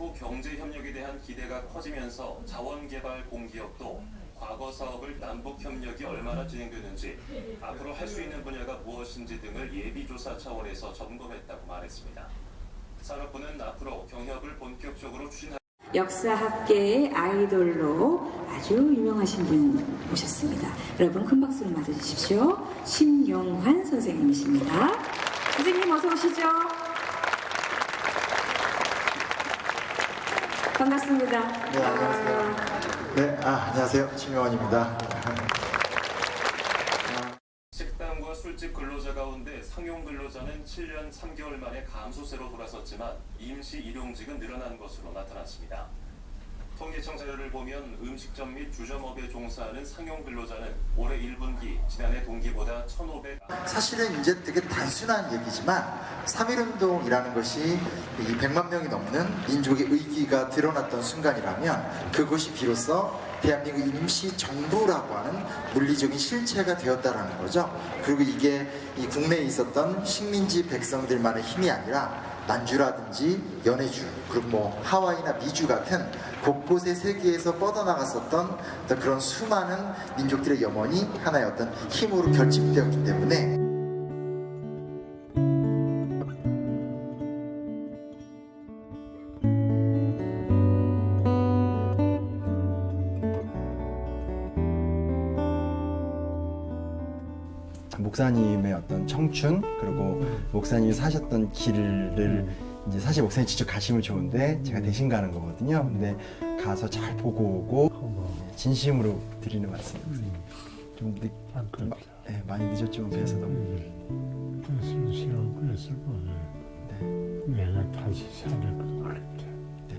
세부 경제 협력에 대한 기대가 커지면서 자원개발 공기업도 과거 사업을 남북 협력이 얼마나 진행되는지, 앞으로 할 수 있는 분야가 무엇인지 등을 예비조사 차원에서 점검했다고 말했습니다. 산업부는 앞으로 경협을 본격적으로 추진할 역사학계의 아이돌로 아주 유명하신 분 모셨습니다. 여러분 큰 박수로 맞아주십시오. 심용환 선생님이십니다. 선생님 어서 오시죠. 반갑습니다. 네, 안녕하세요. 네, 안녕하세요. 심용환입니다. 식당과 술집 근로자 가운데 상용 근로자는 7년 3개월 만에 감소세로 돌아섰지만 임시 일용직은 늘어난 것으로 나타났습니다. 통계청 자료를 보면 음식점 및 주점업에 종사하는 상용 근로자는 올해 1분기 지난해 동기보다 1,500. 사실은 이제 되게 단순한 얘기지만 3.1운동이라는 것이 이 100만 명이 넘는 민족의 의기가 드러났던 순간이라면 그것이 비로소 대한민국 임시정부라고 하는 물리적인 실체가 되었다라는 거죠. 그리고 이게 이 국내에 있었던 식민지 백성들만의 힘이 아니라 만주라든지 연해주, 그리고 뭐 하와이나 미주 같은 곳곳의 세계에서 뻗어나갔었던 어떤 그런 수많은 민족들의 염원이 하나의 어떤 힘으로 결집되었기 때문에 목사님의 어떤 청춘, 그리고 목사님이 사셨던 길을 이제 사실 목사님 직접 가시면 좋은데 제가 대신 가는 거거든요. 근데 가서 잘 보고 오고 진심으로 드리는 말씀입니다. 좀 많이 늦었지만 뵈서 너무 그랬을 시간 그랬을 거네. 네. 내가 다시 살을 것 같아. 네,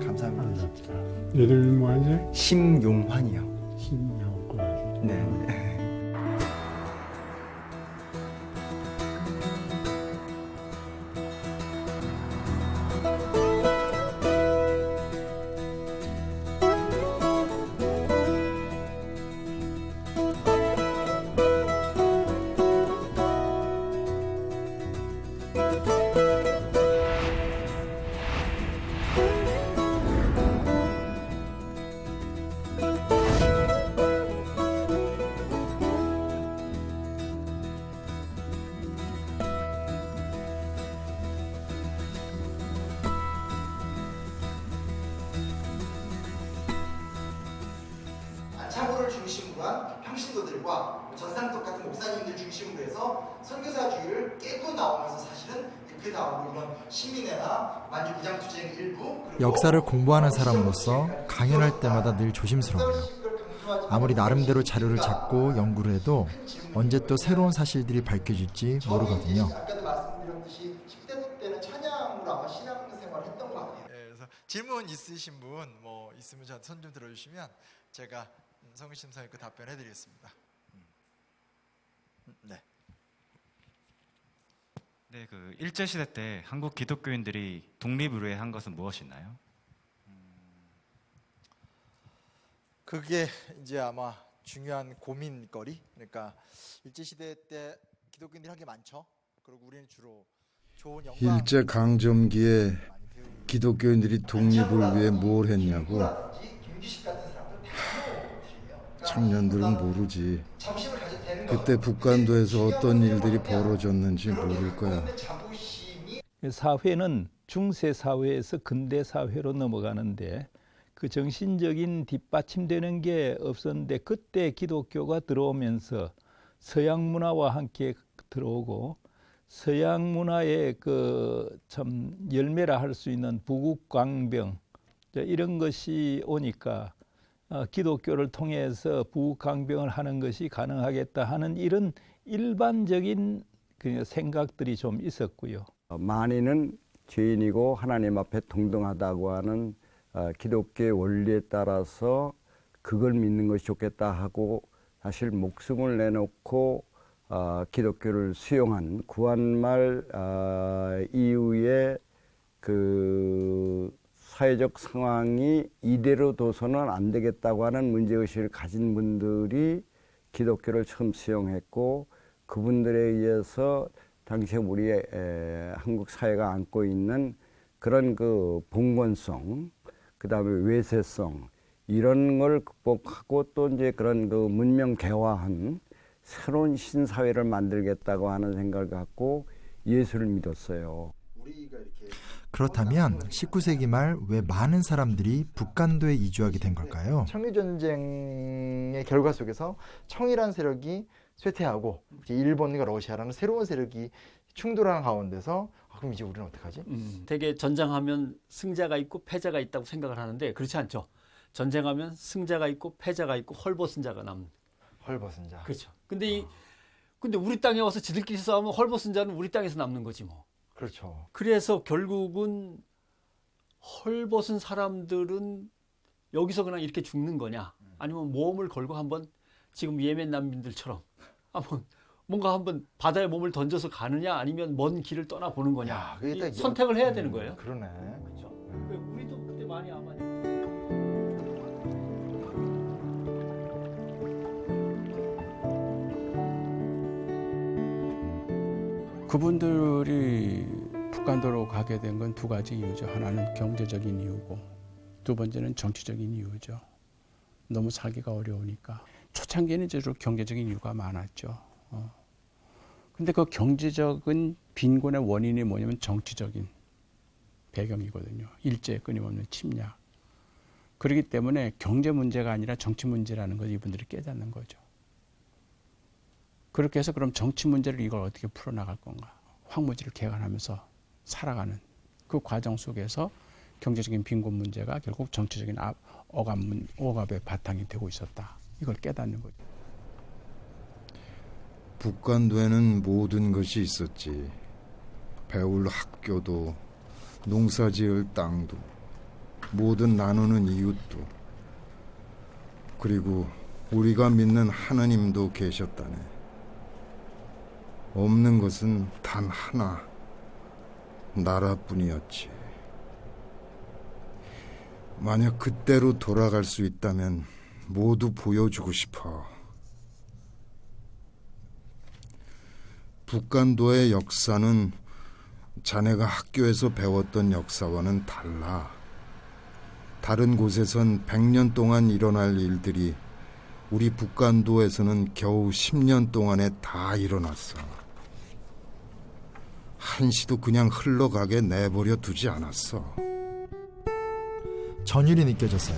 감사합니다. 이름이 뭐지? 심용환이요. 신용관. 네. 창고를 중심으로 한 평신도들과 전상덕 같은 목사님들 중심으로 해서 선교사주의를 깨고 나오면서 사실은 그 다음으로 이런 시민회나 만주 비장투쟁 일부 역사를 공부하는 사람으로서 강연할 때마다 늘 조심스러워요. 아무리 나름대로 자료를 찾고 연구를 해도 언제 또 새로운 사실들이 밝혀질지 모르거든요. 아까도 말씀드렸듯이 10대 때는 찬양으로 아마 신앙생활을 했던 것 같아요. 그래서 질문 있으신 분 뭐 있으면 저한테 손 좀 들어주시면 제가 성심성의 그 답변해드리겠습니다. 네. 네, 그 일제 시대 때 한국 기독교인들이 독립을 위해 한 것은 무엇이나요? 그게 이제 아마 중요한 고민거리. 그러니까 일제 시대 때 기독교인들이 한 게 많죠. 그리고 우리는 주로 좋은 영광. 일제 강점기에 기독교인들이 독립을 위해 뭘 했냐고. 청년들은 모르지. 그때 북한도에서 어떤 일들이 벌어졌는지 모를 거야. 사회는 중세 사회에서 근대 사회로 넘어가는데 그 정신적인 뒷받침되는 게 없었는데 그때 기독교가 들어오면서 서양 문화와 함께 들어오고 서양 문화의 그 참 열매라 할 수 있는 부국강병 이런 것이 오니까 기독교를 통해서 부국강병을 하는 것이 가능하겠다 하는 이런 일반적인 그 생각들이 좀 있었고요. 만인은 죄인이고 하나님 앞에 동등하다고 하는 기독교의 원리에 따라서 그걸 믿는 것이 좋겠다 하고 사실 목숨을 내놓고 기독교를 수용한 구한말 이후에 그 사회적 상황이 이대로 둬서는 안 되겠다고 하는 문제의식을 가진 분들이 기독교를 처음 수용했고 그분들에 의해서 당시에 우리의 한국 사회가 안고 있는 그런 그 봉건성, 그다음에 외세성 이런 걸 극복하고 또 이제 그런 그 문명 개화한 새로운 신사회를 만들겠다고 하는 생각을 갖고 예수를 믿었어요. 그렇다면 19세기 말 왜 많은 사람들이 북간도에 이주하게 된 걸까요? 청일전쟁의 결과 속에서 청이라는 세력이 쇠퇴하고 일본과 러시아라는 새로운 세력이 충돌하는 가운데서 그럼 이제 우리는 어떡하지? 되게 전쟁하면 승자가 있고 패자가 있다고 생각을 하는데 그렇지 않죠. 전쟁하면 승자가 있고 패자가 있고 헐벗은 자가 남는. 헐벗은 자. 그렇죠. 근데 우리 땅에 와서 지들끼리 싸우면 헐벗은 자는 우리 땅에서 남는 거지 뭐. 그렇죠. 그래서 결국은 헐벗은 사람들은 여기서 그냥 이렇게 죽는 거냐? 아니면 모험을 걸고 한번 지금 예멘 난민들처럼 한번 뭔가 한번 바다에 몸을 던져서 가느냐? 아니면 먼 길을 떠나 보는 거냐? 야, 그게 딱 선택을 해야 되는 거예요. 그러네. 그렇죠. 우리도 그때 많이 아마. 그분들이 북간도로 가게 된 건 두 가지 이유죠. 하나는 경제적인 이유고 두 번째는 정치적인 이유죠. 너무 살기가 어려우니까. 초창기에는 주로 경제적인 이유가 많았죠. 근데 그 경제적인 빈곤의 원인이 뭐냐면 정치적인 배경이거든요. 일제의 끊임없는 침략. 그렇기 때문에 경제 문제가 아니라 정치 문제라는 걸 이분들이 깨닫는 거죠. 그렇게 해서 그럼 정치 문제를 이걸 어떻게 풀어나갈 건가. 황무지를 개간하면서 살아가는 그 과정 속에서 경제적인 빈곤 문제가 결국 정치적인 억압의 바탕이 되고 있었다. 이걸 깨닫는 거죠. 북간도에는 모든 것이 있었지. 배울 학교도 농사지을 땅도 모든 나누는 이웃도 그리고 우리가 믿는 하느님도 계셨다네. 없는 것은 단 하나, 나라뿐이었지. 만약 그때로 돌아갈 수 있다면 모두 보여주고 싶어. 북간도의 역사는 자네가 학교에서 배웠던 역사와는 달라. 다른 곳에선 100년 동안 일어날 일들이 우리 북간도에서는 겨우 10년 동안에 다 일어났어. 한시도 그냥 흘러가게 내버려 두지 않았어. 전율이 느껴졌어요.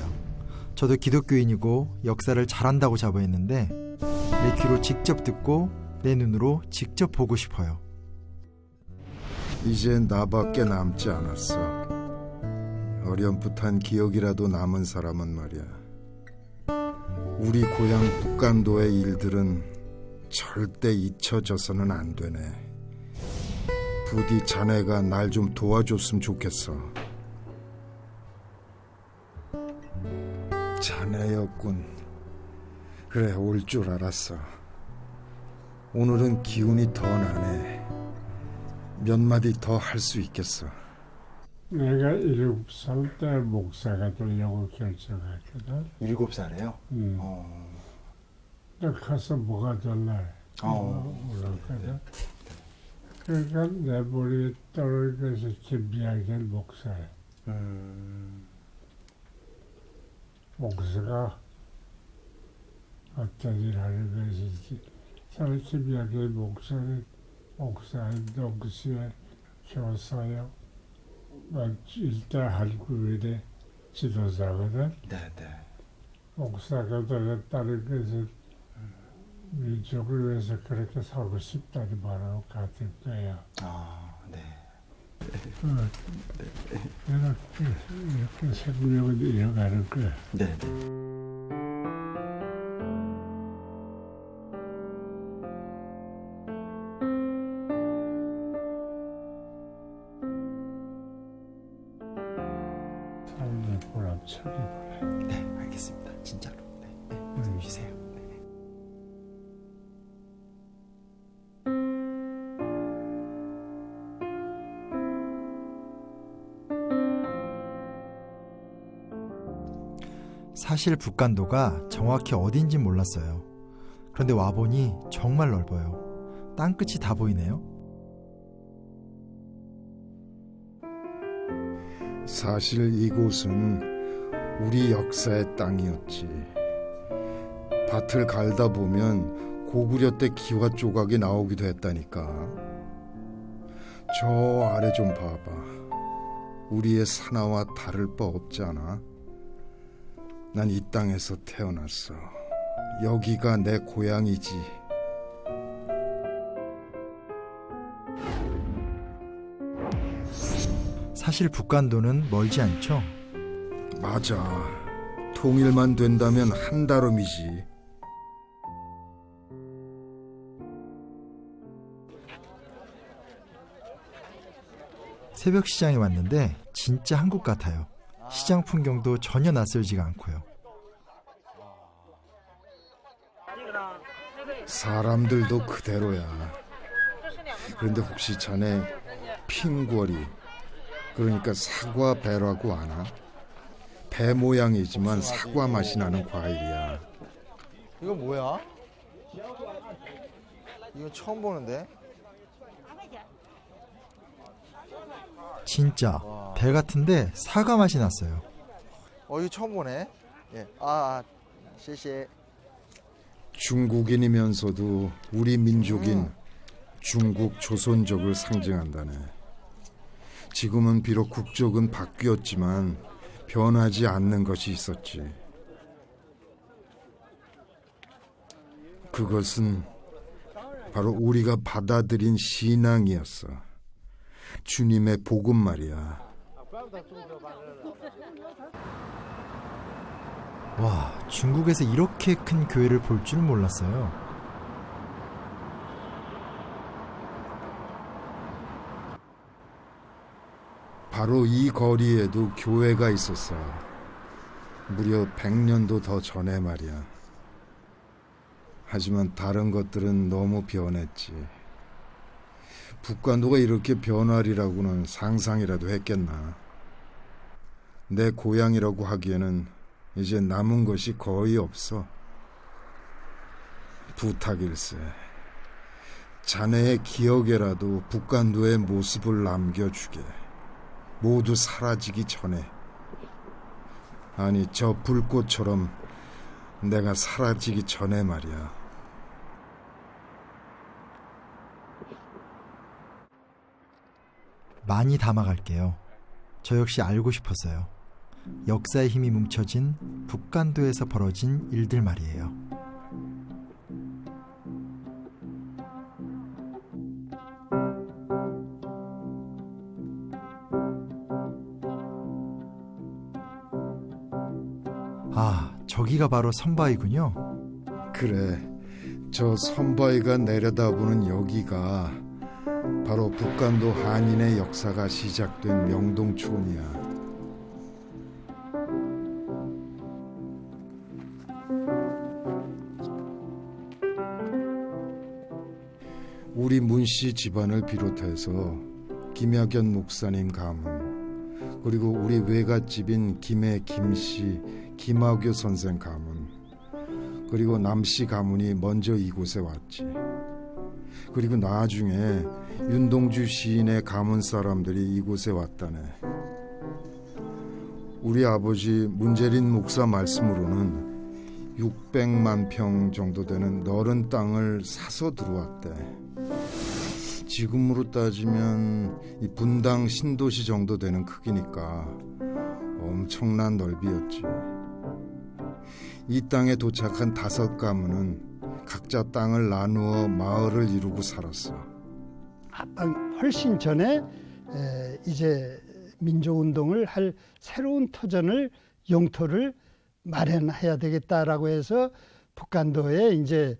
저도 기독교인이고 역사를 잘한다고 자부했는데 내 귀로 직접 듣고 내 눈으로 직접 보고 싶어요. 이제 나밖에 남지 않았어. 어렴풋한 기억이라도 남은 사람은 말이야. 우리 고향 북간도의 일들은 절대 잊혀져서는 안 되네. 부디 자네가 날 좀 도와줬으면 좋겠어. 자네였군. 그래, 올 줄 알았어. 오늘은 기운이 더 나네. 몇 마디 더 할 수 있겠어. 내가 7살 때 목사가 되려고 결정했거든. 7살에요? 나 가서 뭐가 될래? 몰랐거든. 그러니까 내 머리에 떨어져서 김비하게 목사래. 목사가 어떤 일 하는 것인지. 저는 김비하게 목사는 목사인 동시에 교사요. 일대 한국인의 지도자거든. 네네. 목사가 되겠다는 것은 민족을 위해서 그렇게 살고 싶다는 말하고 같을 거야. 네. 이렇게 생명을 이어가는 거야. 네. 삶의 보람차게. 네, 알겠습니다. 진짜로. 네, 선생님 쉬세요. 사실 북간도가 정확히 어딘지 몰랐어요. 그런데 와보니 정말 넓어요. 땅끝이 다 보이네요. 사실 이곳은 우리 역사의 땅이었지. 밭을 갈다 보면 고구려 때 기와 조각이 나오기도 했다니까. 저 아래 좀 봐봐. 우리의 산하와 다를 바 없지 않아? 난 이 땅에서 태어났어. 여기가 내 고향이지. 사실 북간도는 멀지 않죠. 맞아. 통일만 된다면 한달음이지. 새벽 시장에 왔는데 진짜 한국 같아요. 시장 풍경도 전혀 낯설지가 않고요. 사람들도 그대로야. 그런데 혹시 자네 핑거리, 그러니까 사과 배라고 아나? 배 모양이지만 사과 맛이 나는 과일이야. 이거 뭐야? 이거 처음 보는데? 진짜 배 같은데 사과 맛이 났어요. 이거 처음 보네. 예.谢谢. 중국인이면서도 우리 민족인 중국 조선족을 상징한다네. 지금은 비록 국적은 바뀌었지만 변하지 않는 것이 있었지. 그것은 바로 우리가 받아들인 신앙이었어. 주님의 복음 말이야. 와, 중국에서 이렇게 큰 교회를 볼 줄 몰랐어요. 바로 이 거리에도 교회가 있었어. 무려 100년도 더 전에 말이야. 하지만 다른 것들은 너무 변했지. 북간도가 이렇게 변하리라고는 상상이라도 했겠나. 내 고향이라고 하기에는 이제 남은 것이 거의 없어. 부탁일세. 자네의 기억에라도 북간도의 모습을 남겨주게. 모두 사라지기 전에. 아니, 저 불꽃처럼 내가 사라지기 전에 말이야. 많이 담아갈게요. 저 역시 알고 싶었어요. 역사의 힘이 뭉쳐진 북간도에서 벌어진 일들 말이에요. 아, 저기가 바로 선바위군요. 그래, 저 선바위가 내려다보는 여기가 바로 북간도 한인의 역사가 시작된 명동촌이야. 우리 문씨 집안을 비롯해서 김학연 목사님 가문, 그리고 우리 외갓집인 김해 김씨 김학교 선생 가문, 그리고 남씨 가문이 먼저 이곳에 왔지. 그리고 나중에 윤동주 시인의 가문 사람들이 이곳에 왔다네. 우리 아버지 문재린 목사 말씀으로는 600만 평 정도 되는 넓은 땅을 사서 들어왔대. 지금으로 따지면 이 분당 신도시 정도 되는 크기니까 엄청난 넓이였지. 이 땅에 도착한 5 가문은 각자 땅을 나누어 마을을 이루고 살았어. 훨씬 전에 이제 민족운동을 할 새로운 터전을, 영토를 마련해야 되겠다라고 해서 북간도에 이제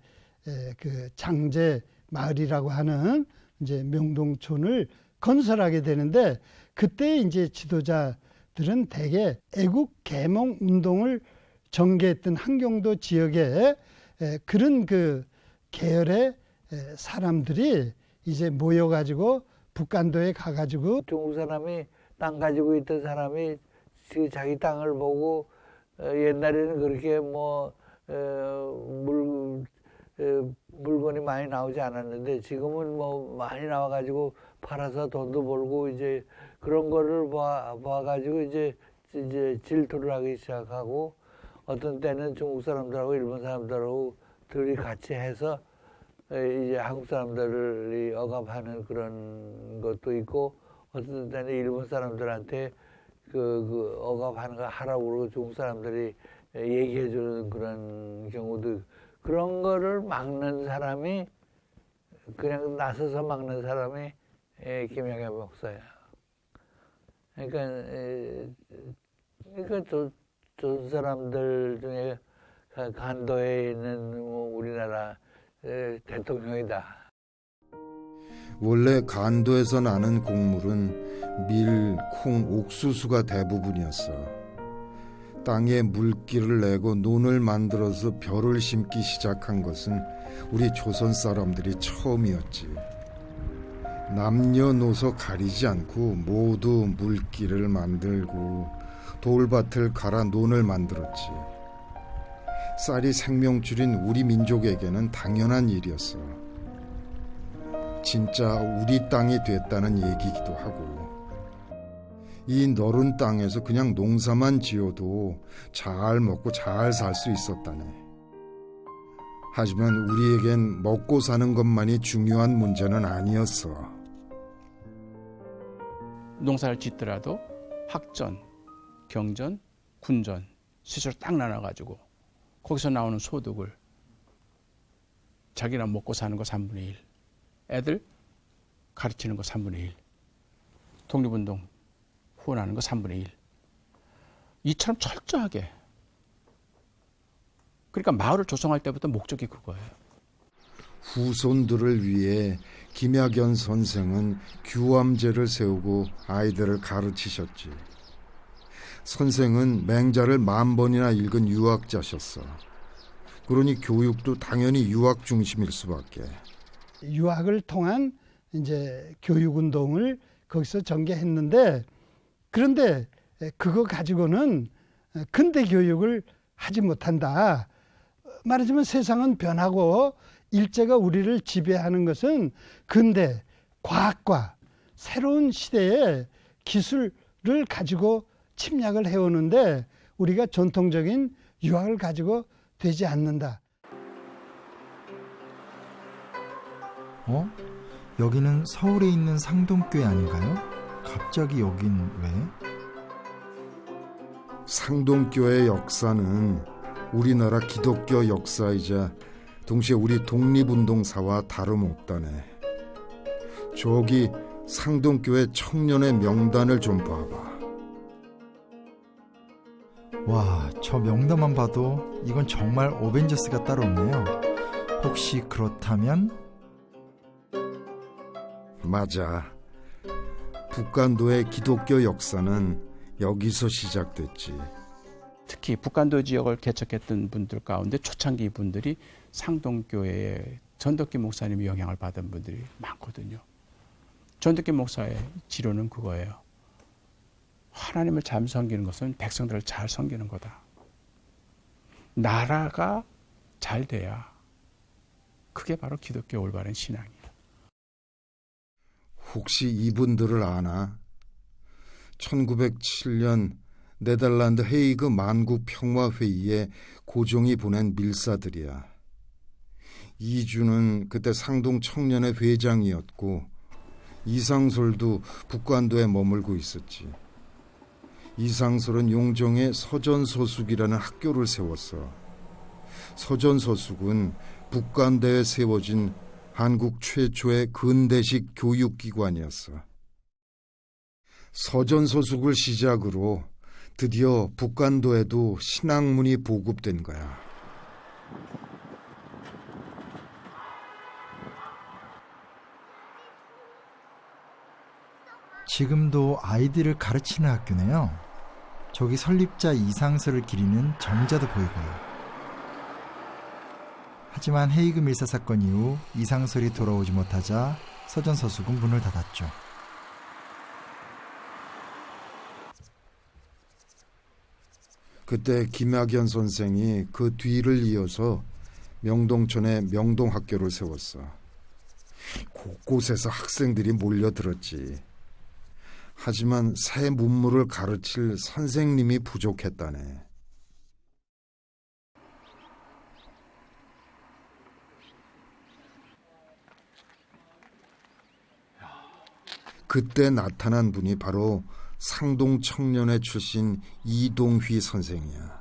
그 장제 마을이라고 하는 이제 명동촌을 건설하게 되는데, 그때 이제 지도자들은 대개 애국 계몽 운동을 전개했던 한경도 지역에 그런 그 계열의 사람들이 이제 모여가지고 북간도에 가가지고 중국 사람이 땅 가지고 있던 사람이 자기 땅을 보고 옛날에는 그렇게 뭐 물건이 많이 나오지 않았는데 지금은 뭐 많이 나와가지고 팔아서 돈도 벌고 이제 그런 거를 봐가지고 이제 질투를 하기 시작하고 어떤 때는 중국 사람들하고 일본 사람들하고 둘이 같이 해서 이제 한국 사람들이 억압하는 그런 것도 있고 어떤 때는 일본 사람들한테 그 억압하는 거 하라고 그러고 중국 사람들이 얘기해 주는 그런 경우도 그런 거를 막는 사람이 그냥 나서서 막는 사람이 김영애 목사야. 그러니까 저 사람들 중에 간도에 있는 우리나라 대통령이다. 원래 간도에서 나는 곡물은 밀, 콩, 옥수수가 대부분이었어. 땅에 물기를 내고 논을 만들어서 벼를 심기 시작한 것은 우리 조선 사람들이 처음이었지. 남녀노소 가리지 않고 모두 물기를 만들고 돌밭을 갈아 논을 만들었지. 쌀이 생명줄인 우리 민족에게는 당연한 일이었어. 진짜 우리 땅이 됐다는 얘기기도 하고. 이 너른 땅에서 그냥 농사만 지어도 잘 먹고 잘 살 수 있었다네. 하지만 우리에겐 먹고 사는 것만이 중요한 문제는 아니었어. 농사를 짓더라도 학전, 경전, 군전, 수시로 딱 나눠가지고 거기서 나오는 소득을 자기랑 먹고 사는 거 3분의 1, 애들 가르치는 거 3분의 1, 독립운동 후원하는 거 3분의 1. 이처럼 철저하게. 그러니까 마을을 조성할 때부터 목적이 그거예요. 후손들을 위해 김학연 선생은 규암제를 세우고 아이들을 가르치셨지. 선생은 맹자를 10,000번이나 읽은 유학자셨어. 그러니 교육도 당연히 유학 중심일 수밖에. 유학을 통한 이제 교육 운동을 거기서 전개했는데 그런데 그거 가지고는 근대 교육을 하지 못한다. 말하자면 세상은 변하고 일제가 우리를 지배하는 것은 근대 과학과 새로운 시대의 기술을 가지고 침략을 해오는데 우리가 전통적인 유학을 가지고 되지 않는다. 여기는 서울에 있는 상동교회 아닌가요? 갑자기 여긴 왜? 상동교회의 역사는 우리나라 기독교 역사이자 동시에 우리 독립운동사와 다름없다네. 저기 상동교회 청년의 명단을 좀 봐봐. 와, 저 명단만 봐도 이건 정말 어벤져스가 따로 없네요. 혹시 그렇다면? 맞아. 북간도의 기독교 역사는 여기서 시작됐지. 특히 북간도 지역을 개척했던 분들 가운데 초창기 분들이 상동교회의 전덕기 목사님의 영향을 받은 분들이 많거든요. 전덕기 목사의 지론은 그거예요. 하나님을 잘 섬기는 것은 백성들을 잘 섬기는 거다. 나라가 잘 돼야 그게 바로 기독교 올바른 신앙이에요. 혹시 이분들을 아나? 1907년 네덜란드 헤이그 만국평화회의에 고종이 보낸 밀사들이야. 이주는 그때 상동 청년의 회장이었고 이상솔도 북간도에 머물고 있었지. 이상솔은 용종에 서전서숙이라는 학교를 세웠어. 서전서숙은 북간도에 세워진 한국 최초의 근대식 교육기관이었어. 서전서숙을 시작으로 드디어 북간도에도 신학문이 보급된 거야. 지금도 아이들을 가르치는 학교네요. 저기 설립자 이상설을 기리는 정자도 보이고요. 하지만 헤이그 밀사 사건 이후 이상설이 돌아오지 못하자 서전서숙은 문을 닫았죠. 그때 김학연 선생이 그 뒤를 이어서 명동촌에 명동학교를 세웠어. 곳곳에서 학생들이 몰려들었지. 하지만 새 문물을 가르칠 선생님이 부족했다네. 그때 나타난 분이 바로 상동 청년회 출신 이동휘 선생이야.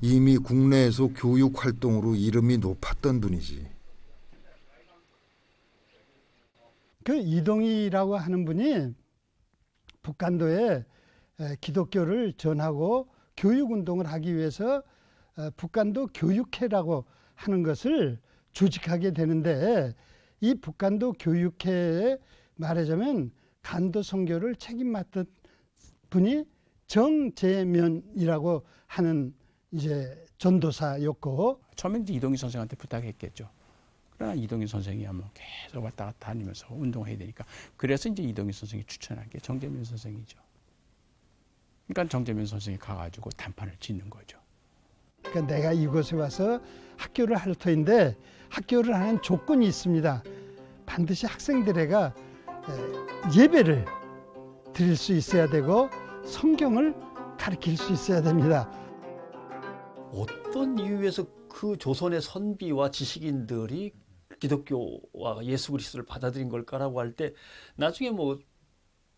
이미 국내에서 교육 활동으로 이름이 높았던 분이지. 그 이동희라고 하는 분이 북간도에 기독교를 전하고 교육운동을 하기 위해서 북간도 교육회라고 하는 것을 조직하게 되는데, 이 북간도 교육회에 말하자면 간도 선교를 책임 맡은 분이 정재면이라고 하는 이제 전도사였고, 처음엔 이동희 선생한테 부탁했겠죠. 그러나 이동희 선생이 뭐 계속 왔다 갔다 다니면서 운동해야 되니까, 그래서 이제 이동희 선생이 추천한 게 정재면 선생이죠. 그러니까 정재면 선생이 가가지고 단판을 짓는 거죠. 그러니까 내가 이곳에 와서 학교를 할 터인데 학교를 하는 조건이 있습니다. 반드시 학생들에게 예배를 드릴 수 있어야 되고 성경을 가르칠 수 있어야 됩니다. 어떤 이유에서 그 조선의 선비와 지식인들이 기독교와 예수 그리스도를 받아들인 걸까라고 할 때 나중에 뭐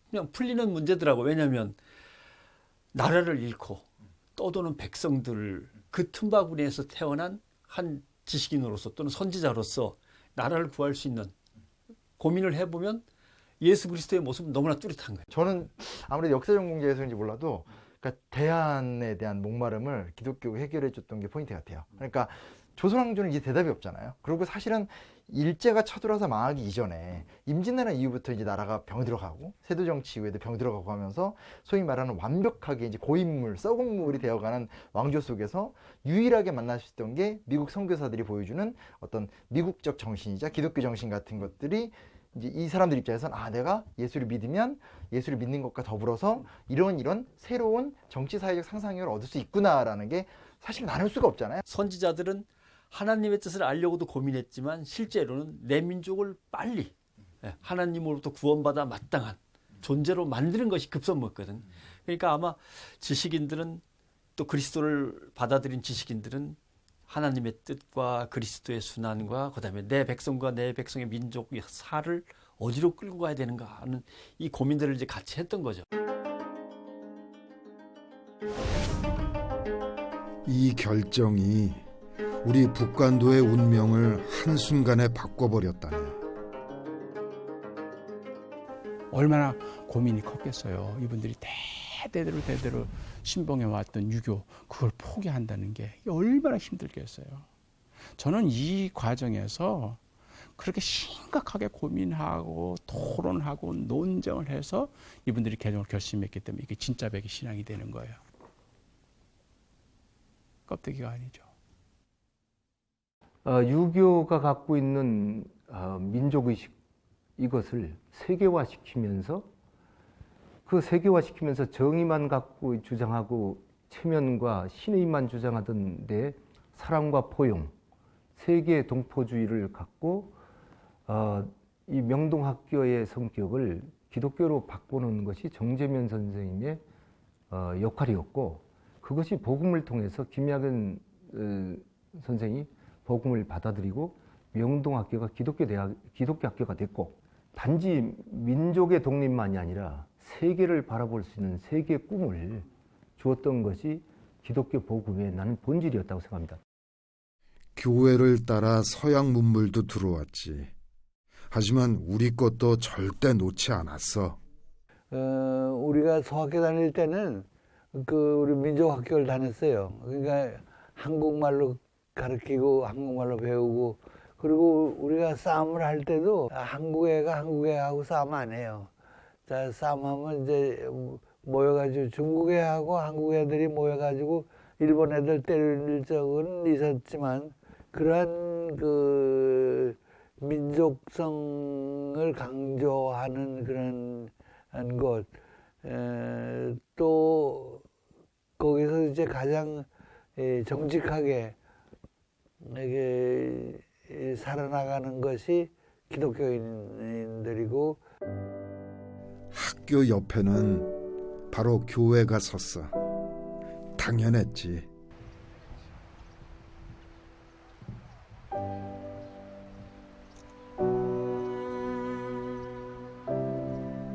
그냥 풀리는 문제더라고. 왜냐하면 나라를 잃고 떠도는 백성들, 그 틈바구니에서 태어난 한 지식인으로서 또는 선지자로서 나라를 구할 수 있는 고민을 해보면 예수 그리스도의 모습은 너무나 뚜렷한 거예요. 저는 아무래도 역사적 공제에서인지 몰라도 그러니까 대안에 대한 목마름을 기독교가 해결해 줬던 게 포인트 같아요. 그러니까 조선왕조는 이제 대답이 없잖아요. 그리고 사실은 일제가 쳐들어서 망하기 이전에 임진왜란 이후부터 이제 나라가 병 들어가고 세도 정치 이후에도 병 들어가고 하면서 소위 말하는 완벽하게 이제 고인물, 썩은 물이 되어가는 왕조 속에서 유일하게 만날 수 있던 게 미국 선교사들이 보여주는 어떤 미국적 정신이자 기독교 정신 같은 것들이 이제 이 사람들 입장에서는 내가 예수를 믿으면 예수를 믿는 것과 더불어서 이런 새로운 정치 사회적 상상력을 얻을 수 있구나라는 게 사실 나눌 수가 없잖아요. 선지자들은 하나님의 뜻을 알려고도 고민했지만 실제로는 내 민족을 빨리 하나님으로부터 구원받아 마땅한 존재로 만드는 것이 급선무였거든. 그러니까 아마 지식인들은 또 그리스도를 받아들인 지식인들은 하나님의 뜻과 그리스도의 순환과 그다음에 내 백성과 내 백성의 민족의 살을 어디로 끌고 가야 되는가 하는 이 고민들을 이제 같이 했던 거죠. 이 결정이 우리 북간도의 운명을 한순간에 바꿔버렸다네. 얼마나 고민이 컸겠어요. 이분들이 대대로 신봉해왔던 유교, 그걸 포기한다는 게 얼마나 힘들겠어요. 저는 이 과정에서 그렇게 심각하게 고민하고 토론하고 논쟁을 해서 이분들이 개종을 결심했기 때문에 이게 진짜 백의 신앙이 되는 거예요. 껍데기가 아니죠. 유교가 갖고 있는 민족의식, 이것을 세계화시키면서 그 세계화시키면서 정의만 갖고 주장하고 체면과 신의만 주장하던데 사랑과 포용, 세계 동포주의를 갖고 이 명동학교의 성격을 기독교로 바꾸는 것이 정재면 선생님의 역할이었고, 그것이 복음을 통해서 김양근 선생이 복음을 받아들이고 명동학교가 기독교 학교가 됐고, 단지 민족의 독립만이 아니라 세계를 바라볼 수 있는 세계 꿈을 주었던 것이 기독교 복음의 나는 본질이었다고 생각합니다. 교회를 따라 서양 문물도 들어왔지. 하지만 우리 것도 절대 놓지 않았어. 우리가 소학교 다닐 때는 우리 민족학교를 다녔어요. 그러니까 한국말로 가르치고 한국말로 배우고, 그리고 우리가 싸움을 할 때도 한국 애가 한국 애하고 싸움 안 해요. 자, 싸움하면 이제 모여가지고 중국 애하고 한국 애들이 모여가지고 일본 애들 때릴 적은 있었지만, 그러한 그 민족성을 강조하는 그런 것, 또 거기서 이제 가장 정직하게 이게 살아나가는 것이 기독교인들이고 학교 옆에는 바로 교회가 섰어. 당연했지.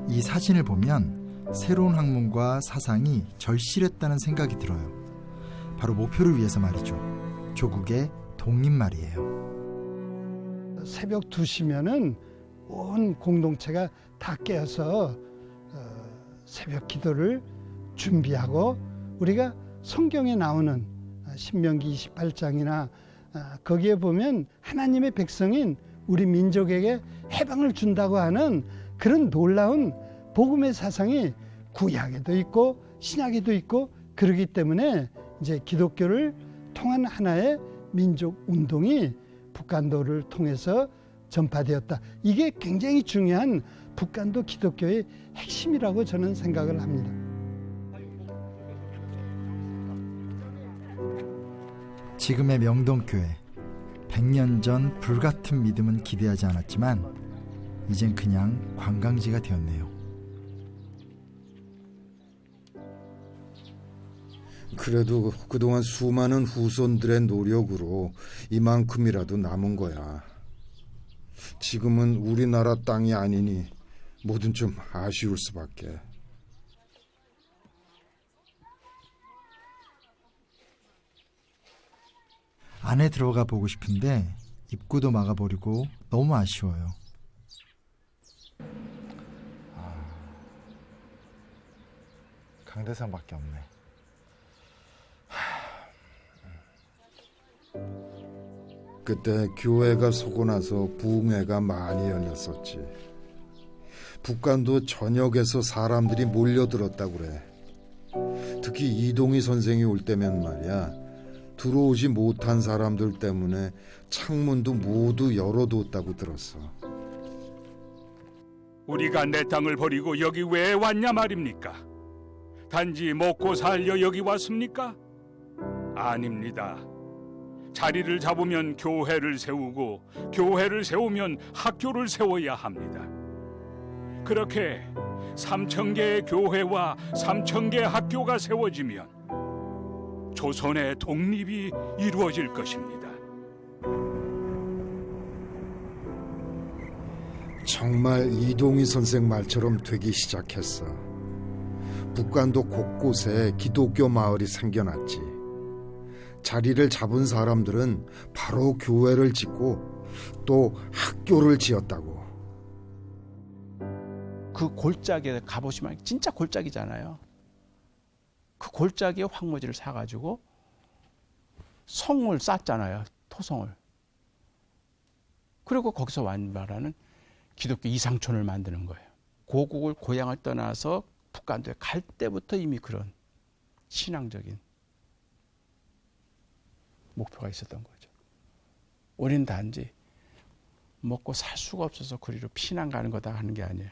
이 사진을 보면 새로운 학문과 사상이 절실했다는 생각이 들어요. 바로 목표를 위해서 말이죠. 조국의 독립말이에요. 새벽 2시면은 온 공동체가 다 깨어서 새벽 기도를 준비하고 우리가 성경에 나오는 신명기 28장이나 거기에 보면 하나님의 백성인 우리 민족에게 해방을 준다고 하는 그런 놀라운 복음의 사상이 구약에도 있고 신약에도 있고 그러기 때문에 이제 기독교를 통한 하나의 민족 운동이 북간도를 통해서 전파되었다. 이게 굉장히 중요한 북간도 기독교의 핵심이라고 저는 생각을 합니다. 지금의 명동교회, 100년 전 불같은 믿음은 기대하지 않았지만 이젠 그냥 관광지가 되었네요. 그래도 그동안 수많은 후손들의 노력으로 이만큼이라도 남은 거야. 지금은 우리나라 땅이 아니니 뭐든 좀 아쉬울 수밖에. 안에 들어가 보고 싶은데 입구도 막아버리고 너무 아쉬워요. 강대상밖에 없네. 그때 교회가 서고 나서 부흥회가 많이 열렸었지. 북간도 전역에서 사람들이 몰려들었다고 그래. 특히 이동희 선생이 올 때면 말이야, 들어오지 못한 사람들 때문에 창문도 모두 열어뒀다고 들었어. 우리가 내 땅을 버리고 여기 왜 왔냐 말입니까? 단지 먹고 살려 여기 왔습니까? 아닙니다. 자리를 잡으면 교회를 세우고 교회를 세우면 학교를 세워야 합니다. 그렇게 3,000개의 교회와 3,000개 학교가 세워지면 조선의 독립이 이루어질 것입니다. 정말 이동희 선생 말처럼 되기 시작했어. 북간도 곳곳에 기독교 마을이 생겨났지. 자리를 잡은 사람들은 바로 교회를 짓고 또 학교를 지었다고. 그 골짜기에 가보시면 진짜 골짜기잖아요. 그 골짜기에 황무지를 사가지고 성을 쌓잖아요. 토성을. 그리고 거기서 말하는 기독교 이상촌을 만드는 거예요. 고국을 고향을 떠나서 북간도에 갈 때부터 이미 그런 신앙적인 목표가 있었던 거죠. 우리는 단지 먹고 살 수가 없어서 그리로 피난 가는 거다 하는 게 아니에요.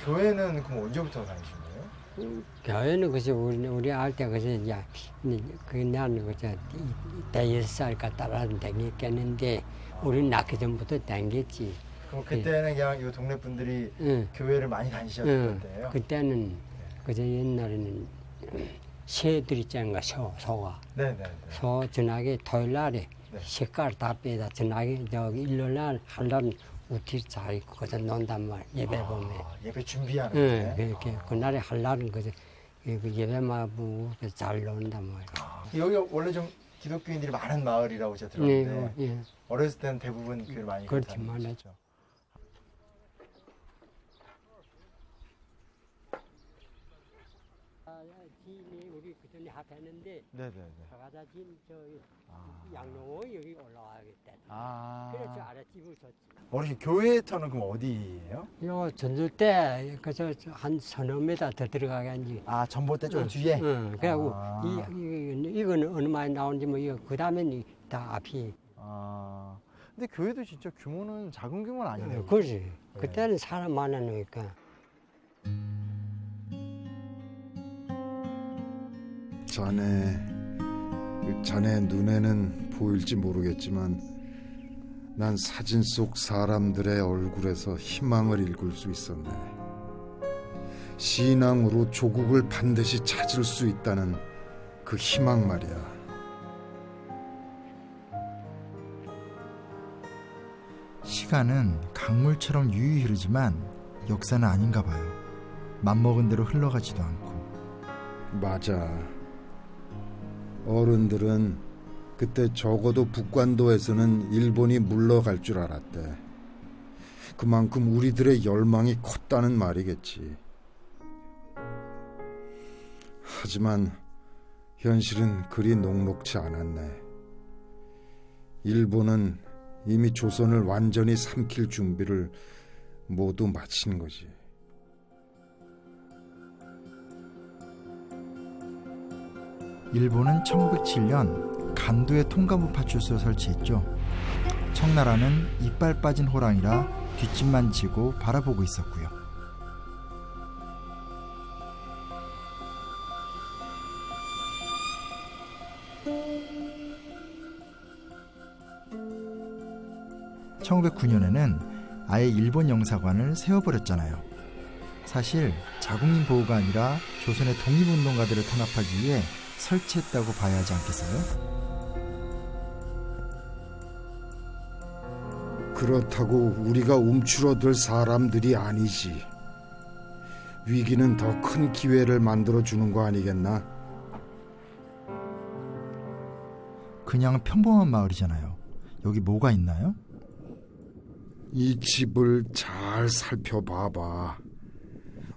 교회는 그럼 언제부터 다니신 거예요? 교회는 그저 우리 알 때 그저 이제 그냥 그저 대여섯 살 갖다라는 다녔겠는데 우리 낳기 전부터 다녔지. 그럼 그때는 그냥 이 동네 분들이 교회를 많이 다니셨을 때예요? 그때는 그저 옛날에는 새들 있잖아, 소가. 네네. 소 전화기 토요일 날에 색깔 다 빼다 전화기 저기 일요일 날 하려면 우티 잘 입고 거기서 논단 말 예배 보면. 예배 준비하는 네, 그렇게 그날에 하려는 거죠. 예배만 보고 잘 논단 말이야. 여기 원래 좀 기독교인들이 많은 마을이라고 제가 들었는데 네, 예. 어렸을 때는 대부분 교회를 많이 다니셨죠. 우리 그전에 합했는데 네네네. 가가다 진 저 양로원 여기 올라가겠다. 그래서 아랫집을 줬지. 어르신 교회 터는 그럼 어디예요? 요 전주 때 그저 한 서너 미터 더 들어가게 한지. 아 전봇 때 좀 뒤에. 응. 그래갖고 이거는 어느 마에 나오는지 뭐 이거 그 다음엔 다 앞이. 근데 교회도 진짜 규모는 작은 규모는 아니네요. 그렇지. 그때는 사람 많으니까. 자네 눈에는 보일지 모르겠지만 난 사진 속 사람들의 얼굴에서 희망을 읽을 수 있었네. 신앙으로 조국을 반드시 찾을 수 있다는 그 희망 말이야. 시간은 강물처럼 유유히 흐르지만 역사는 아닌가 봐요. 맘먹은 대로 흘러가지도 않고. 맞아. 어른들은 그때 적어도 북관도에서는 일본이 물러갈 줄 알았대. 그만큼 우리들의 열망이 컸다는 말이겠지. 하지만 현실은 그리 녹록지 않았네. 일본은 이미 조선을 완전히 삼킬 준비를 모두 마친 거지. 일본은 1907년 간도에 통가무 파출소를 설치했죠. 청나라는 이빨 빠진 호랑이라 뒷짐만 지고 바라보고 있었고요. (1909년에는) 아예 일본 영사관을 세워버렸잖아요. 사실 자국민 보호가 아니라 조선의 독립운동가들을 탄압하기 위해 설치했다고 봐야 하지 않겠어요? 그렇다고 우리가 움츠러들 사람들이 아니지. 위기는 더 큰 기회를 만들어주는 거 아니겠나? 그냥 평범한 마을이잖아요. 여기 뭐가 있나요? 이 집을 잘 살펴봐봐.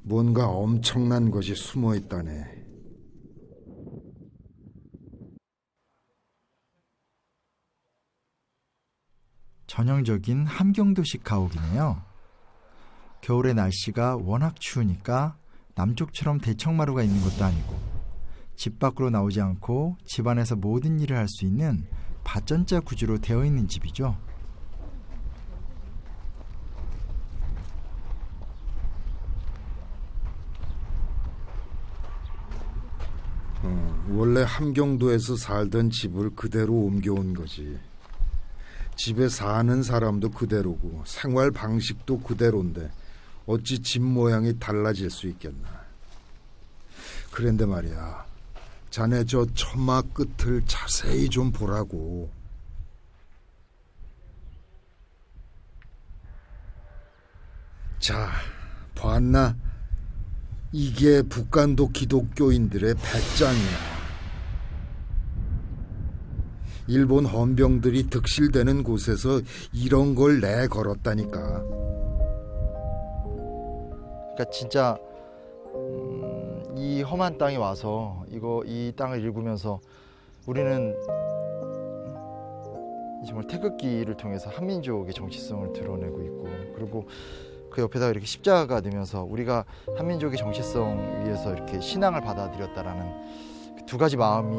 뭔가 엄청난 것이 숨어 있다네. 전형적인 함경도식 가옥이네요. 겨울에 날씨가 워낙 추우니까 남쪽처럼 대청마루가 있는 것도 아니고 집 밖으로 나오지 않고 집 안에서 모든 일을 할 수 있는 밭전자 구조로 되어 있는 집이죠. 원래 함경도에서 살던 집을 그대로 옮겨온 거지. 집에 사는 사람도 그대로고 생활 방식도 그대로인데 어찌 집 모양이 달라질 수 있겠나. 그런데 말이야, 자네 저 처마 끝을 자세히 좀 보라고. 자, 봤나? 이게 북간도 기독교인들의 배짱이야. 일본 헌병들이 득실되는 곳에서 이런 걸 내걸었다니까. 그러니까 진짜 이 험한 땅에 와서 이 땅을 읽으면서 우리는 정말 태극기를 통해서 한민족의 정체성을 드러내고 있고, 그리고 그 옆에다가 이렇게 십자가가 되면서 우리가 한민족의 정체성 위해서 이렇게 신앙을 받아들였다라는 그 두 가지 마음이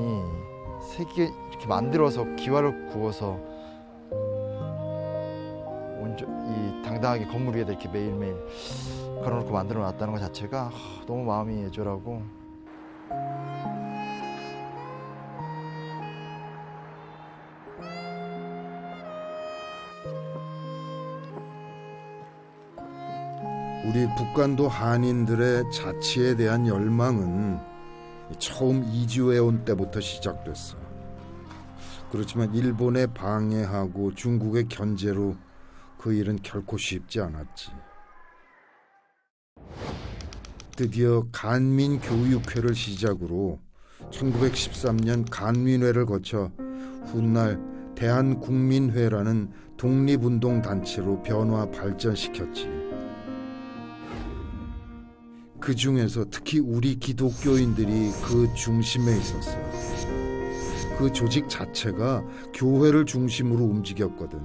세계 이렇게 만들어서 기와를 구워서 이 당당하게 건물 위에다 이렇게 매일매일 걸어놓고 만들어 놨다는 것 자체가 너무 마음이 애절하고. 우리 북간도 한인들의 자치에 대한 열망은 처음 이주해온 때부터 시작됐어. 그렇지만 일본의 방해하고 중국의 견제로 그 일은 결코 쉽지 않았지. 드디어 간민교육회를 시작으로 1913년 간민회를 거쳐 훗날 대한국민회라는 독립운동단체로 변화 발전시켰지. 그 중에서 특히 우리 기독교인들이 그 중심에 있었어. 그 조직 자체가 교회를 중심으로 움직였거든.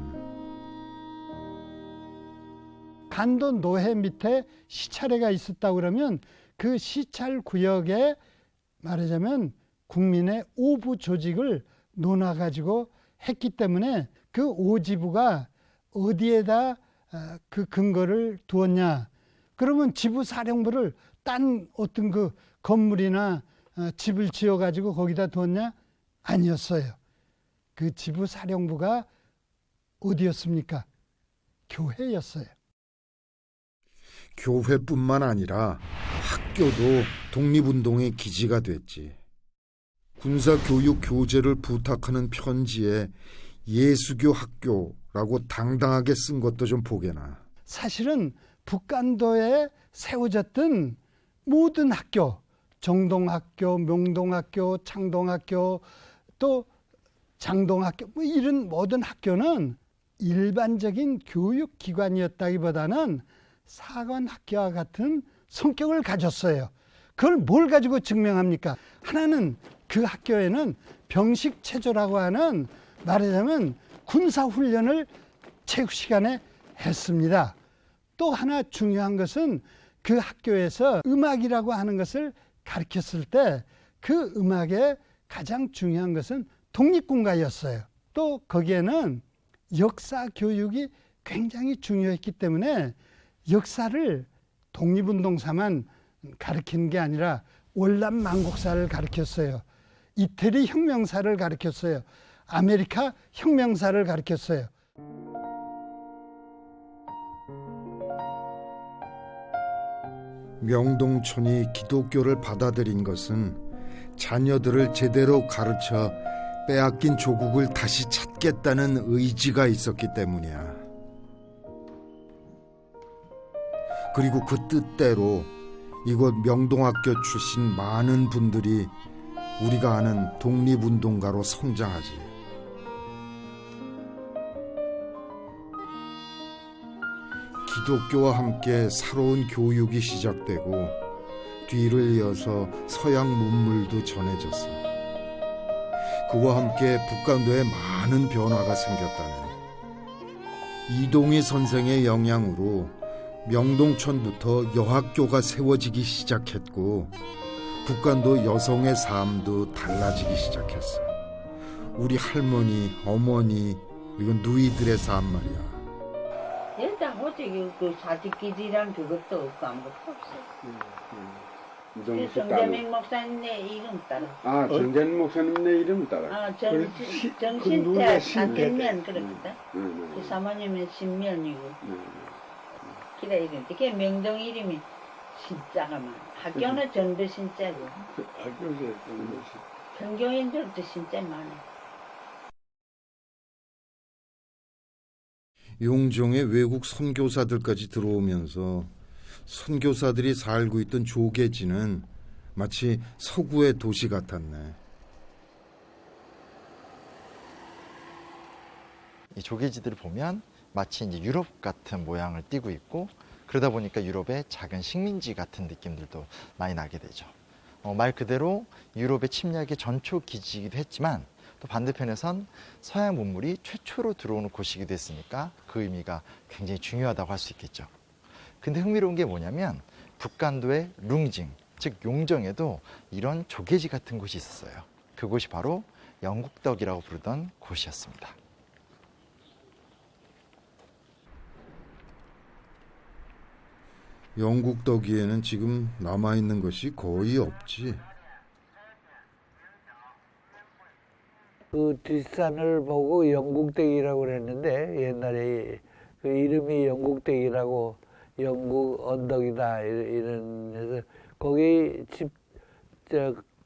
간도 노회 밑에 시찰회가 있었다고 그러면 그 시찰 구역에 말하자면 국민의 오부 조직을 놓아가지고 했기 때문에 그 오지부가 어디에다 그 근거를 두었냐. 그러면 지부사령부를 딴 어떤 그 건물이나 집을 지어가지고 거기다 뒀냐? 아니었어요. 그 지부사령부가 어디였습니까? 교회였어요. 교회뿐만 아니라 학교도 독립운동의 기지가 됐지. 군사교육 교재를 부탁하는 편지에 예수교 학교라고 당당하게 쓴 것도 좀 보게나. 사실은 북간도에 세워졌던 모든 학교, 정동학교, 명동학교, 창동학교, 또 장동학교, 뭐 이런 모든 학교는 일반적인 교육기관이었다기보다는 사관학교와 같은 성격을 가졌어요. 그걸 뭘 가지고 증명합니까? 하나는 그 학교에는 병식체조라고 하는, 말하자면 군사훈련을 체육 시간에 했습니다. 또 하나 중요한 것은 그 학교에서 음악이라고 하는 것을 가르쳤을 때 그 음악의 가장 중요한 것은 독립군가였어요. 또 거기에는 역사 교육이 굉장히 중요했기 때문에 역사를 독립운동사만 가르치는 게 아니라 월남망국사를 가르쳤어요. 이태리 혁명사를 가르쳤어요. 아메리카 혁명사를 가르쳤어요. 명동촌이 기독교를 받아들인 것은 자녀들을 제대로 가르쳐 빼앗긴 조국을 다시 찾겠다는 의지가 있었기 때문이야. 그리고 그 뜻대로 이곳 명동학교 출신 많은 분들이 우리가 아는 독립운동가로 성장하지. 기독교와 함께 새로운 교육이 시작되고 뒤를 이어서 서양 문물도 전해졌어. 그와 함께 북간도에 많은 변화가 생겼다네. 이동희 선생의 영향으로 명동촌부터 여학교가 세워지기 시작했고 북간도 여성의 삶도 달라지기 시작했어. 우리 할머니, 어머니, 그리고 누이들의 삶 말이야. 일단 어떻게 그 사직기지란 그것도 없고 아무것도 없어요. 그 정재명 목사님네 이름 따라. 아, 정재명 목사님네 이름 따라. 아, 정신태 안전면 그럽니다. 그 사모님은 신면이고. 그래 이름. 그게 명동 이름이 신자가 많아. 학교는 전부 신자고. 학교에서 전부 신. 전교인들도 진짜 많아. 용종의 외국 선교사들까지 들어오면서 선교사들이 살고 있던 조계지는 마치 서구의 도시 같았네. 이 조계지들을 보면 마치 이제 유럽 같은 모양을 띠고 있고, 그러다 보니까 유럽의 작은 식민지 같은 느낌들도 많이 나게 되죠. 말 그대로 유럽의 침략의 전초 기지이기도 했지만 또 반대편에선 서양 문물이 최초로 들어오는 곳이기도 했으니까 그 의미가 굉장히 중요하다고 할 수 있겠죠. 근데 흥미로운 게 뭐냐면 북간도의 룽징, 즉 용정에도 이런 조계지 같은 곳이 있었어요. 그곳이 바로 영국덕이라고 부르던 곳이었습니다. 영국덕이에는 지금 남아있는 것이 거의 없지. 그 뒷산을 보고 영국댁이라고 그랬는데 옛날에 그 이름이 영국댁이라고 영국 언덕이다 이런 해서 거기 집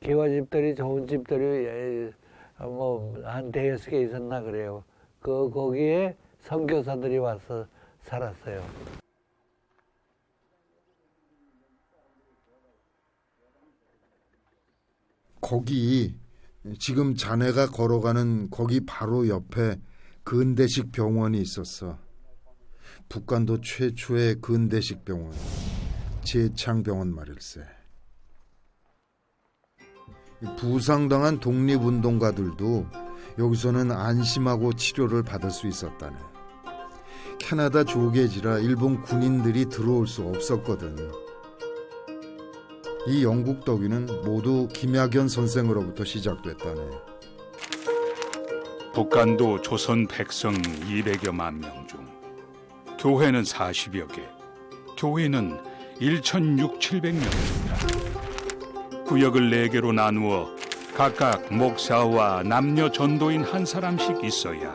개화집들이 좋은 집들이 뭐 한 대여섯 개 있었나 그래요. 거기에 선교사들이 와서 살았어요. 거기 지금 자네가 걸어가는 거기 바로 옆에 근대식 병원이 있었어. 북간도 최초의 근대식 병원, 제창병원 말일세. 부상당한 독립운동가들도 여기서는 안심하고 치료를 받을 수 있었다네. 캐나다 조계지라 일본 군인들이 들어올 수 없었거든. 이 영국덕이는 모두 김학연 선생으로부터 시작됐다네. 북간도 조선 백성 200여만 명 중 교회는 40여 개, 교인은 1,600명입니다. 구역을 4개로 나누어 각각 목사와 남녀 전도인 한 사람씩 있어야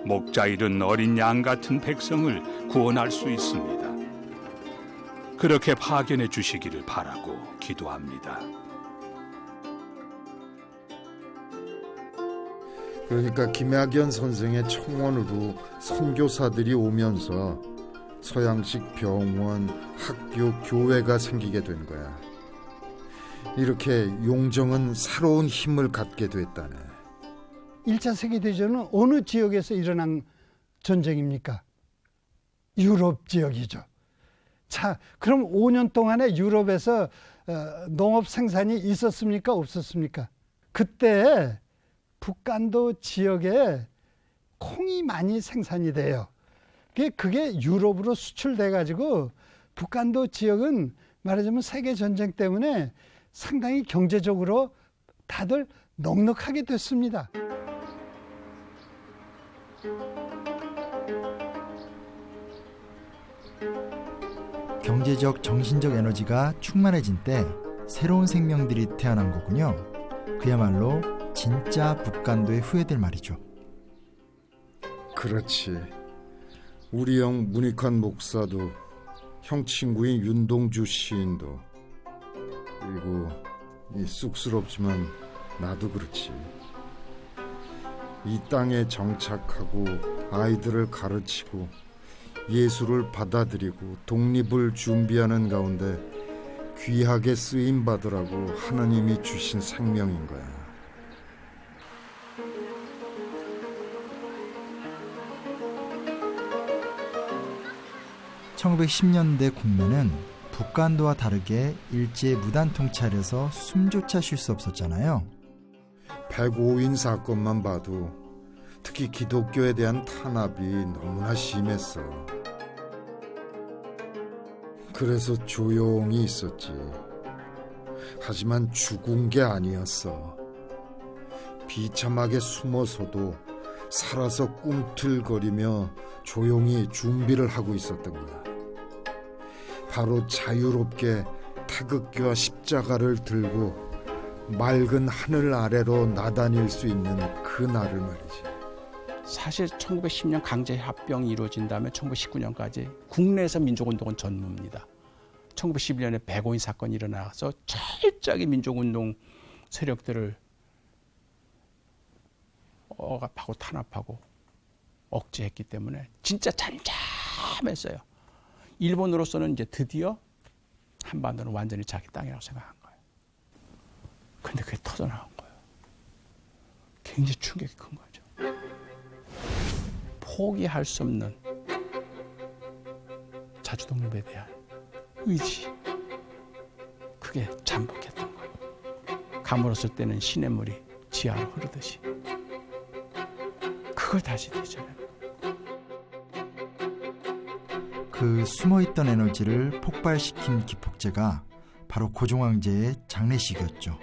목자 잃은 어린 양 같은 백성을 구원할 수 있습니다. 그렇게 파견해 주시기를 바라고 기도합니다. 그러니까 김학연 선생의 청원으로 선교사들이 오면서 서양식 병원, 학교, 교회가 생기게 된 거야. 이렇게 용정은 새로운 힘을 갖게 됐다네. 1차 세계대전은 어느 지역에서 일어난 전쟁입니까? 유럽 지역이죠. 자, 그럼 5년 동안에 유럽에서 농업 생산이 있었습니까? 없었습니까? 그때 북간도 지역에 콩이 많이 생산이 돼요. 그게 유럽으로 수출돼 가지고 북간도 지역은 말하자면 세계전쟁 때문에 상당히 경제적으로 다들 넉넉하게 됐습니다. 경제적, 정신적 에너지가 충만해진 때 새로운 생명들이 태어난 거군요. 그야말로 진짜 북간도의 후예들 말이죠. 그렇지. 우리 형 문익환 목사도, 형 친구인 윤동주 시인도, 그리고 쑥스럽지만 나도 그렇지. 이 땅에 정착하고 아이들을 가르치고 예수를 받아들이고 독립을 준비하는 가운데 귀하게 쓰임받으라고 하나님이 주신 생명인 거야. 1910년대 국내는 북간도와 다르게 일제의 무단 통찰에서 숨조차 쉴 수 없었잖아요. 105인 사건만 봐도 특히 기독교에 대한 탄압이 너무나 심했어. 그래서 조용히 있었지. 하지만 죽은 게 아니었어. 비참하게 숨어서도 살아서 꿈틀거리며 조용히 준비를 하고 있었던 거야. 바로 자유롭게 태극기와 십자가를 들고 맑은 하늘 아래로 나다닐 수 있는 그 날을 말이지. 사실 1910년 강제합병이 이루어진 다음에 1919년까지 국내에서 민족운동은 전무입니다. 1911년에 105인 사건이 일어나서 철저하게 민족운동 세력들을 억압하고 탄압하고 억제했기 때문에 진짜 잠잠했어요. 일본으로서는 이제 드디어 한반도는 완전히 자기 땅이라고 생각한 거예요. 근데 그게 터져나간 거예요. 굉장히 충격이 큰 거죠. 포기할 수 없는 자주독립에 대한 의지, 그게 잠복했던 거예요. 가물었을 때는 시냇물이 지하로 흐르듯이 그걸 다시 되잖아요. 그 숨어있던 에너지를 폭발시킨 기폭제가 바로 고종황제의 장례식이었죠.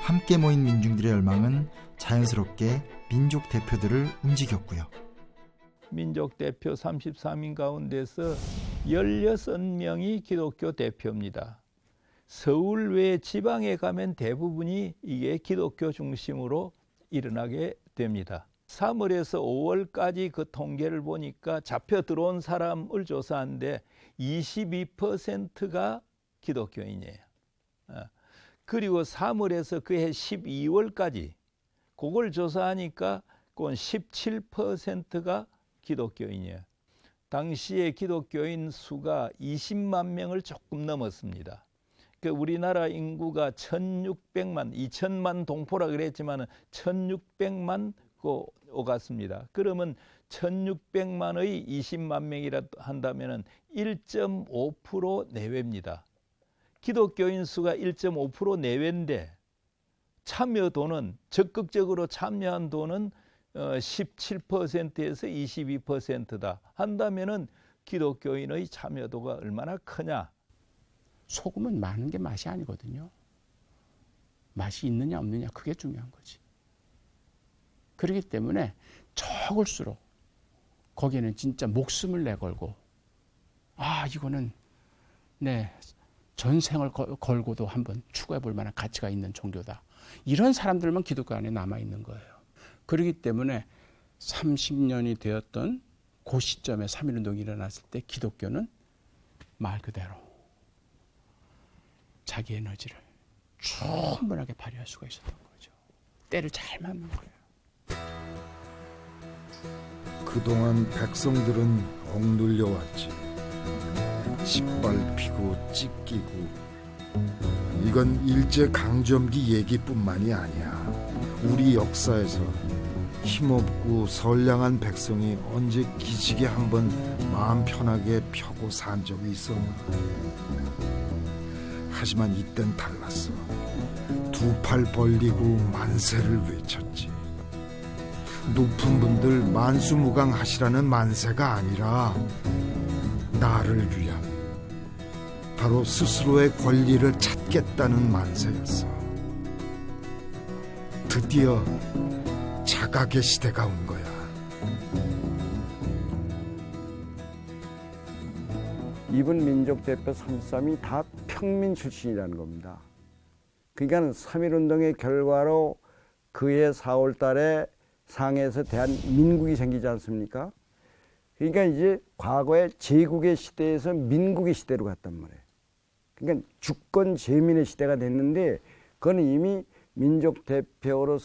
함께 모인 민중들의 열망은 자연스럽게 민족 대표들을 움직였고요. 민족 대표 33인 가운데서 16명이 기독교 대표입니다. 서울 외 지방에 가면 대부분이 이게 기독교 중심으로 일어나게 됩니다. 3월에서 5월까지 그 통계를 보니까 잡혀 들어온 사람을 조사하는데 22%가 기독교인이에요. 그리고 3월에서 그해 12월까지 그걸 조사하니까 그건 17%가 기독교인이에요. 당시에 기독교인 수가 20만 명을 조금 넘었습니다. 우리나라 인구가 1600만, 2000만 동포라 그랬지만 1600만 오갔습니다. 그러면 1600만의 20만 명이라 한다면 1.5% 내외입니다. 기독교인 수가 1.5% 내외인데 참여도는, 적극적으로 참여한 도는 17%에서 22%다 한다면은 기독교인의 참여도가 얼마나 크냐? 소금은 많은 게 맛이 아니거든요. 맛이 있느냐 없느냐 그게 중요한 거지. 그렇기 때문에 적을수록 거기에는 진짜 목숨을 내걸고, 아 이거는 네, 전생을 걸고도 한번 추구해 볼 만한 가치가 있는 종교다. 이런 사람들만 기독교 안에 남아 있는 거예요. 그렇기 때문에 30년이 되었던 그 시점에 3.1운동이 일어났을 때 기독교는 말 그대로 자기 에너지를 충분하게 발휘할 수가 있었던 거죠. 때를 잘 맞는 거예요. 그동안 백성들은 억눌려 왔지. 짓밟히고 찢기고. 이건 일제강점기 얘기뿐만이 아니야. 우리 역사에서 힘없고 선량한 백성이 언제 기지개 한번 마음 편하게 펴고 산 적이 있었나. 하지만 이땐 달랐어. 두 팔 벌리고 만세를 외쳤지. 높은 분들 만수무강하시라는 만세가 아니라 나를 위한, 바로 스스로의 권리를 찾겠다는 만세였어. 드디어 자각의 시대가 온 거야. 이분 민족 대표 3.3이 다 평민 출신이라는 겁니다. 그러니까 3.1운동의 결과로 그해 4월 달에 상해에서 대한민국이 생기지 않습니까? 그러니까 이제 과거의 제국의 시대에서 민국의 시대로 갔단 말이에요. 그러니까 주권 제민의 시대가 됐는데 그건 이미 민족 대표로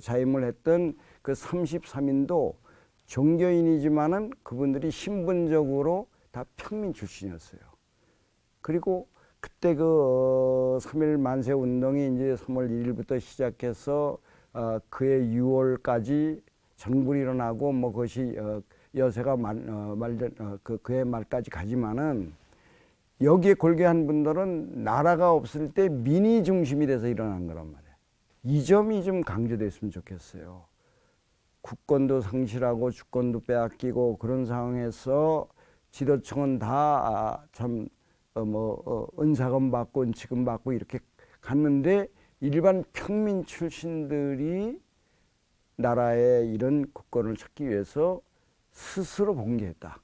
자임을 했던 그 33인도 종교인이지만은 그분들이 신분적으로 다 평민 출신이었어요. 그리고 그때 그 3.1 만세 운동이 이제 3월 1일부터 시작해서 그해 6월까지 전굴이 일어나고 뭐 그것이 여세가 그해 말까지 가지만은 여기에 골개한 분들은 나라가 없을 때 민의 중심이 돼서 일어난 거란 말이에요. 이 점이 좀 강조됐으면 좋겠어요. 국권도 상실하고 주권도 빼앗기고 그런 상황에서 지도층은 다 참 은사금 받고 은치금 받고 이렇게 갔는데 일반 평민 출신들이 나라의 이런 국권을 찾기 위해서 스스로 봉기했다.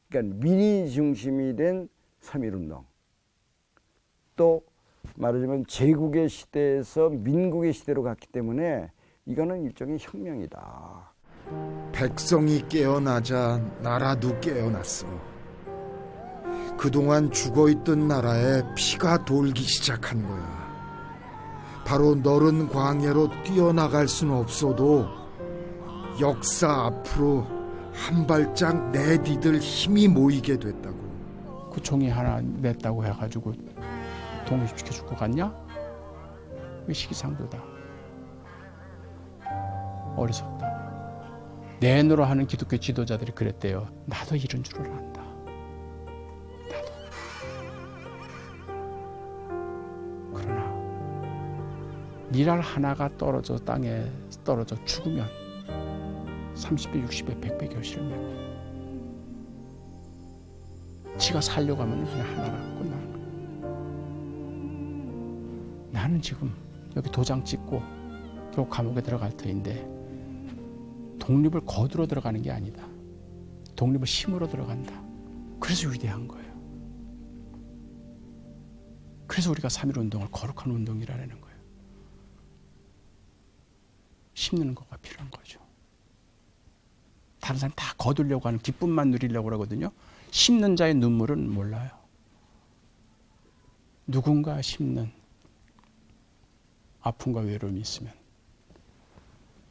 그러니까 민의 중심이 된 3.1운동. 또 말하자면 제국의 시대에서 민국의 시대로 갔기 때문에 이거는 일종의 혁명이다. 백성이 깨어나자 나라도 깨어났어. 그동안 죽어있던 나라에 피가 돌기 시작한 거야. 바로 너른 광야로 뛰어나갈 수는 없어도 역사 앞으로 한 발짝 내디딜 힘이 모이게 됐다고. 그 종이 하나 냈다고 해가지고 독립시켜줄 것 같냐? 그 시기상도다. 어리석다. 내노로 하는 기독교 지도자들이 그랬대요. 나도 이런 줄을 안다. 나도. 그러나 미랄 하나가 떨어져 땅에 떨어져 죽으면 30배, 60배, 100배 결실을 맺고 지가 살려고 하면 그냥 하나가 끝나는 거야. 나는 지금 여기 도장 찍고 겨우 감옥에 들어갈 터인데 독립을 거두러 들어가는 게 아니다. 독립을 힘으로 들어간다. 그래서 위대한 거예요. 그래서 우리가 3.1운동을 거룩한 운동이라는 거예요. 심는 거가 필요한 거죠. 다른 사람 다 거두려고 하는 기쁨만 누리려고 그러거든요. 심는 자의 눈물은 몰라요. 누군가 심는 아픔과 외로움이 있으면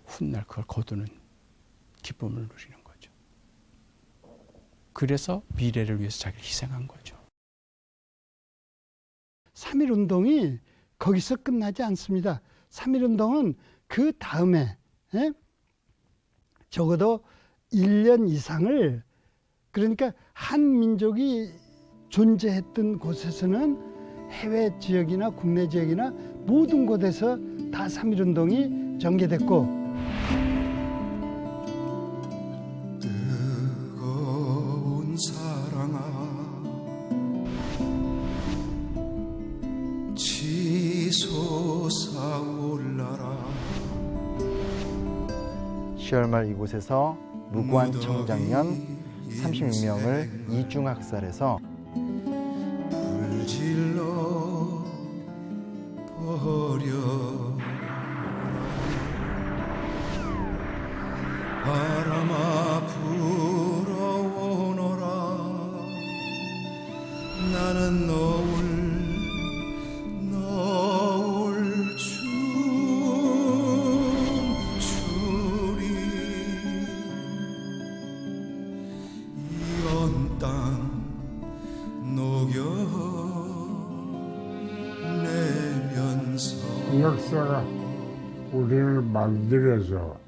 훗날 그걸 거두는 기쁨을 누리는 거죠. 그래서 미래를 위해서 자기를 희생한 거죠. 3.1운동이 거기서 끝나지 않습니다. 3.1운동은 그 다음에 적어도 1년 이상을, 그러니까 한 민족이 존재했던 곳에서는 해외 지역이나 국내 지역이나 모든 곳에서 다 3.1운동이 전개됐고, 뜨거운 사랑아 치솟아올라라. 10월 말 이곳에서 무고한 청장년 36명을 이중학살해서 불질러 버려 바람아 불어오너라 나는 너울 춤추리 이온 땅 녹여내면서 이 역사가 우리를 만들어서